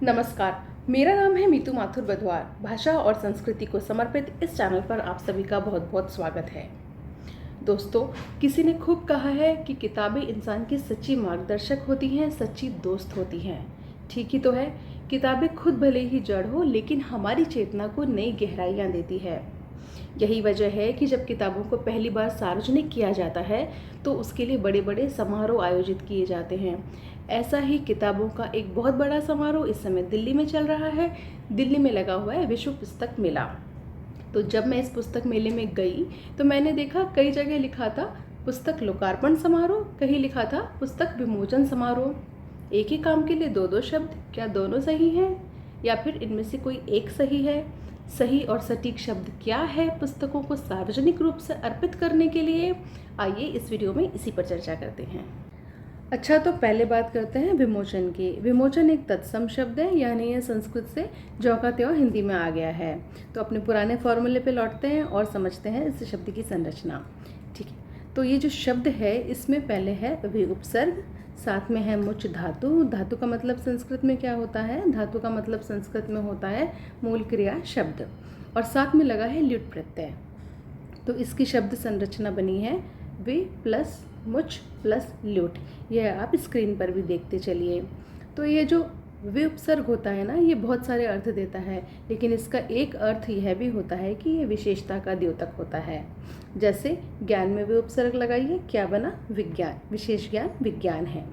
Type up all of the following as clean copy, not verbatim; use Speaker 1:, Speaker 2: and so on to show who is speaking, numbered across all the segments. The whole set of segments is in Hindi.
Speaker 1: नमस्कार, मेरा नाम है मीतू माथुर बधवार। भाषा और संस्कृति को समर्पित इस चैनल पर आप सभी का बहुत बहुत स्वागत है। दोस्तों, किसी ने खूब कहा है कि किताबें इंसान की सच्ची मार्गदर्शक होती हैं, सच्ची दोस्त होती हैं। ठीक ही तो है, किताबें खुद भले ही जड़ हो, लेकिन हमारी चेतना को नई गहराइयाँ देती है। यही वजह है कि जब किताबों को पहली बार सार्वजनिक किया जाता है तो उसके लिए बड़े बड़े समारोह आयोजित किए जाते हैं। ऐसा ही किताबों का एक बहुत बड़ा समारोह इस समय दिल्ली में चल रहा है। दिल्ली में लगा हुआ है विश्व पुस्तक मेला। तो जब मैं इस पुस्तक मेले में गई तो मैंने देखा कई जगह लिखा था पुस्तक लोकार्पण समारोह, कहीं लिखा था पुस्तक विमोचन समारोह। एक ही काम के लिए दो दो शब्द, क्या दोनों सही हैं या फिर इनमें से कोई एक सही है? सही और सटीक शब्द क्या है पुस्तकों को सार्वजनिक रूप से अर्पित करने के लिए? आइए इस वीडियो में इसी पर चर्चा करते हैं। अच्छा, तो पहले बात करते हैं विमोचन की। विमोचन एक तत्सम शब्द है, यानी यह संस्कृत से ज्यों का त्यों हिंदी में आ गया है। तो अपने पुराने फॉर्मूले पे लौटते हैं और समझते हैं इस शब्द की संरचना। ठीक है, तो ये जो शब्द है इसमें पहले है विउपसर्ग, साथ में है मुच धातु। धातु का मतलब संस्कृत में क्या होता है? धातु का मतलब संस्कृत में होता है मूल क्रिया शब्द, और साथ में लगा है ल्युट् प्रत्यय। तो इसकी शब्द संरचना बनी है वि प्लस मुच प्लस ल्युट। यह आप स्क्रीन पर भी देखते चलिए। तो ये जो विउपसर्ग होता है ना, ये बहुत सारे अर्थ देता है, लेकिन इसका एक अर्थ यह भी होता है कि ये विशेषता का द्योतक होता है। जैसे ज्ञान में विउपसर्ग लगाइए, क्या बना? विज्ञान। विशेष ज्ञान विज्ञान है।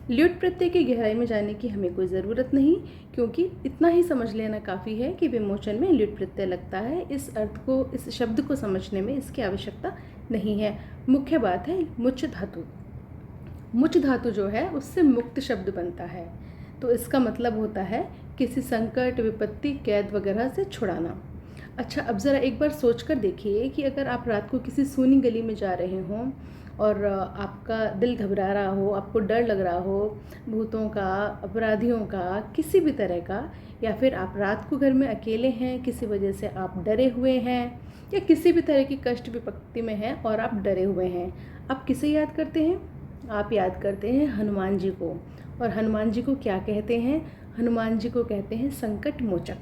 Speaker 1: ल्युट् प्रत्यय की गहराई में जाने की हमें कोई ज़रूरत नहीं, क्योंकि इतना ही समझ लेना काफ़ी है कि विमोचन में ल्युट् प्रत्यय लगता है। इस अर्थ को, इस शब्द को समझने में इसकी आवश्यकता नहीं है। मुख्य बात है मुच धातु। मुच धातु जो है उससे मुक्त शब्द बनता है, तो इसका मतलब होता है किसी संकट, विपत्ति, कैद वगैरह से छुड़ाना। अच्छा, अब ज़रा एक बार सोच कर देखिए कि अगर आप रात को किसी सूनी गली में जा रहे हों और आपका दिल घबरा रहा हो, आपको डर लग रहा हो भूतों का, अपराधियों का, किसी भी तरह का, या फिर आप रात को घर में अकेले हैं, किसी वजह से आप डरे हुए हैं, या किसी भी तरह की कष्ट विपत्ति में हैं और आप डरे हुए हैं, आप किसे याद करते हैं? आप याद करते हैं हनुमान जी को। और हनुमान जी को क्या कहते हैं? हनुमान जी को कहते हैं संकट मोचक।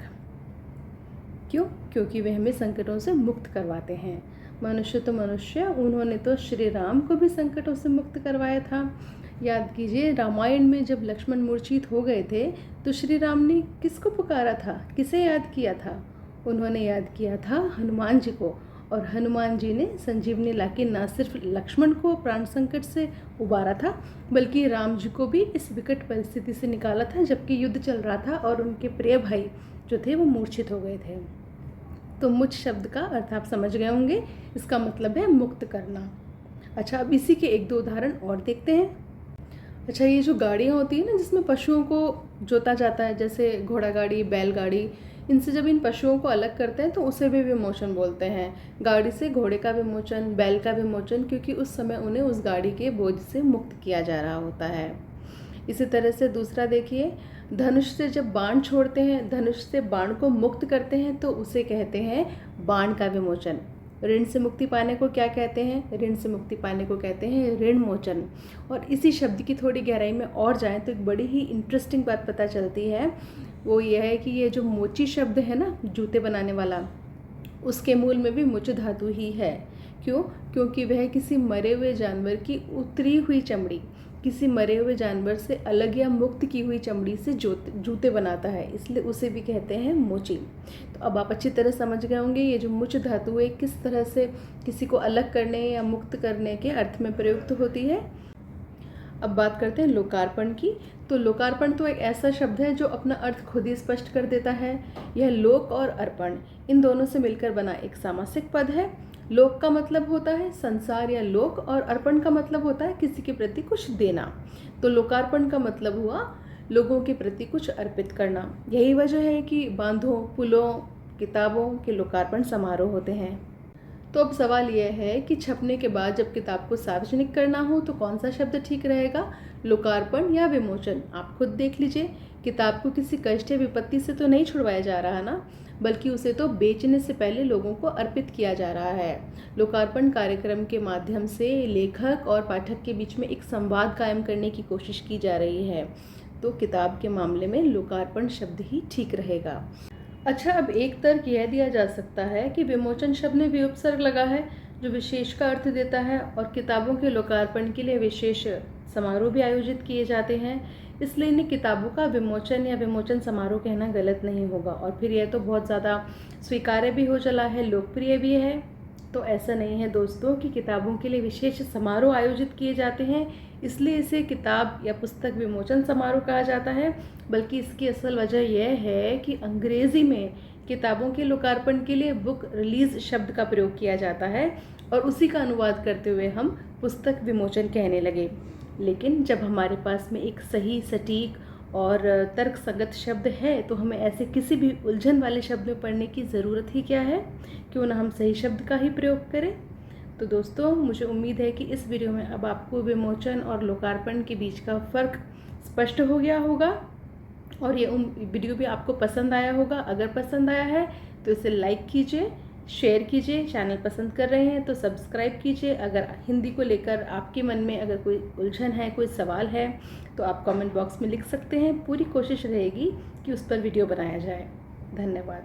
Speaker 1: क्यों? क्योंकि वे हमें संकटों से मुक्त करवाते हैं। मनुष्य तो मनुष्य, उन्होंने तो श्री राम को भी संकटों से मुक्त करवाया था। याद कीजिए, रामायण में जब लक्ष्मण मूर्छित हो गए थे तो श्री राम ने किसको पुकारा था? किसे याद किया था? उन्होंने याद किया था हनुमान जी को। और हनुमान जी ने संजीवनी लाके न सिर्फ लक्ष्मण को प्राण संकट से उबारा था, बल्कि राम जी को भी इस विकट परिस्थिति से निकाला था जबकि युद्ध चल रहा था और उनके प्रिय भाई जो थे वो मूर्छित हो गए थे। तो मुच शब्द का अर्थ आप समझ गए होंगे, इसका मतलब है मुक्त करना। अच्छा, अब इसी के एक दो उदाहरण और देखते हैं। अच्छा, ये जो गाड़ियाँ होती हैं ना जिसमें पशुओं को जोता जाता है, जैसे घोड़ा गाड़ी, बैलगाड़ी, इनसे जब इन पशुओं को अलग करते हैं तो उसे भी विमोचन बोलते हैं। गाड़ी से घोड़े का विमोचन, बैल का विमोचन, क्योंकि उस समय उन्हें उस गाड़ी के बोझ से मुक्त किया जा रहा होता है। इसी तरह से दूसरा देखिए, धनुष से जब बाण छोड़ते हैं, धनुष से बाण को मुक्त करते हैं तो उसे कहते हैं बाण का विमोचन। ऋण से मुक्ति पाने को क्या कहते हैं? ऋण से मुक्ति पाने को कहते हैं ऋण मोचन। और इसी शब्द की थोड़ी गहराई में और जाएं तो एक बड़ी ही इंटरेस्टिंग बात पता चलती है। वो ये है कि ये जो मोची शब्द है ना, जूते बनाने वाला, उसके मूल में भी मुच धातु ही है। क्यों? क्योंकि वह किसी मरे हुए जानवर की उतरी हुई चमड़ी, किसी मरे हुए जानवर से अलग या मुक्त की हुई चमड़ी से जूते बनाता है, इसलिए उसे भी कहते हैं मोची। तो अब आप अच्छी तरह समझ गए होंगे ये जो मुच धातु है किस तरह से किसी को अलग करने या मुक्त करने के अर्थ में प्रयुक्त होती है। अब बात करते हैं लोकार्पण की। तो लोकार्पण तो एक ऐसा शब्द है जो अपना अर्थ खुद ही स्पष्ट कर देता है। यह लोक और अर्पण, इन दोनों से मिलकर बना एक सामासिक पद है। लोक का मतलब होता है संसार या लोक, और अर्पण का मतलब होता है किसी के प्रति कुछ देना। तो लोकार्पण का मतलब हुआ लोगों के प्रति कुछ अर्पित करना। यही वजह है कि बांधों, पुलों, किताबों के लोकार्पण समारोह होते हैं। तो अब सवाल यह है कि छपने के बाद जब किताब को सार्वजनिक करना हो तो कौन सा शब्द ठीक रहेगा, लोकार्पण या विमोचन? आप खुद देख लीजिए। किताब को किसी कष्ट या विपत्ति से तो नहीं छुड़वाया जा रहा ना, बल्कि उसे तो बेचने से पहले लोगों को अर्पित किया जा रहा है। लोकार्पण कार्यक्रम के माध्यम से लेखक और पाठक के बीच में एक संवाद कायम करने की कोशिश की जा रही है। तो किताब के मामले में लोकार्पण शब्द ही ठीक रहेगा। अच्छा, अब एक तर्क यह दिया जा सकता है कि विमोचन शब्द में भी उपसर्ग लगा है जो विशेष का अर्थ देता है, और किताबों के लोकार्पण के लिए विशेष समारोह भी आयोजित किए जाते हैं, इसलिए इन किताबों का विमोचन या विमोचन समारोह कहना गलत नहीं होगा। और फिर यह तो बहुत ज़्यादा स्वीकार्य भी हो चला है, लोकप्रिय भी है। तो ऐसा नहीं है दोस्तों कि किताबों के लिए विशेष समारोह आयोजित किए जाते हैं इसलिए इसे किताब या पुस्तक विमोचन समारोह कहा जाता है, बल्कि इसकी असल वजह यह है कि अंग्रेज़ी में किताबों के लोकार्पण के लिए बुक रिलीज़ शब्द का प्रयोग किया जाता है और उसी का अनुवाद करते हुए हम पुस्तक विमोचन कहने लगे। लेकिन जब हमारे पास में एक सही, सटीक और तर्कसंगत शब्द है तो हमें ऐसे किसी भी उलझन वाले शब्द में पढ़ने की ज़रूरत ही क्या है, क्यों ना हम सही शब्द का ही प्रयोग करें। तो दोस्तों, मुझे उम्मीद है कि इस वीडियो में अब आपको विमोचन और लोकार्पण के बीच का फ़र्क स्पष्ट हो गया होगा और ये वीडियो भी आपको पसंद आया होगा। अगर पसंद आया है तो इसे लाइक कीजिए, शेयर कीजिए। चैनल पसंद कर रहे हैं तो सब्सक्राइब कीजिए। अगर हिंदी को लेकर आपके मन में अगर कोई उलझन है, कोई सवाल है, तो आप कमेंट बॉक्स में लिख सकते हैं। पूरी कोशिश रहेगी कि उस पर वीडियो बनाया जाए। धन्यवाद।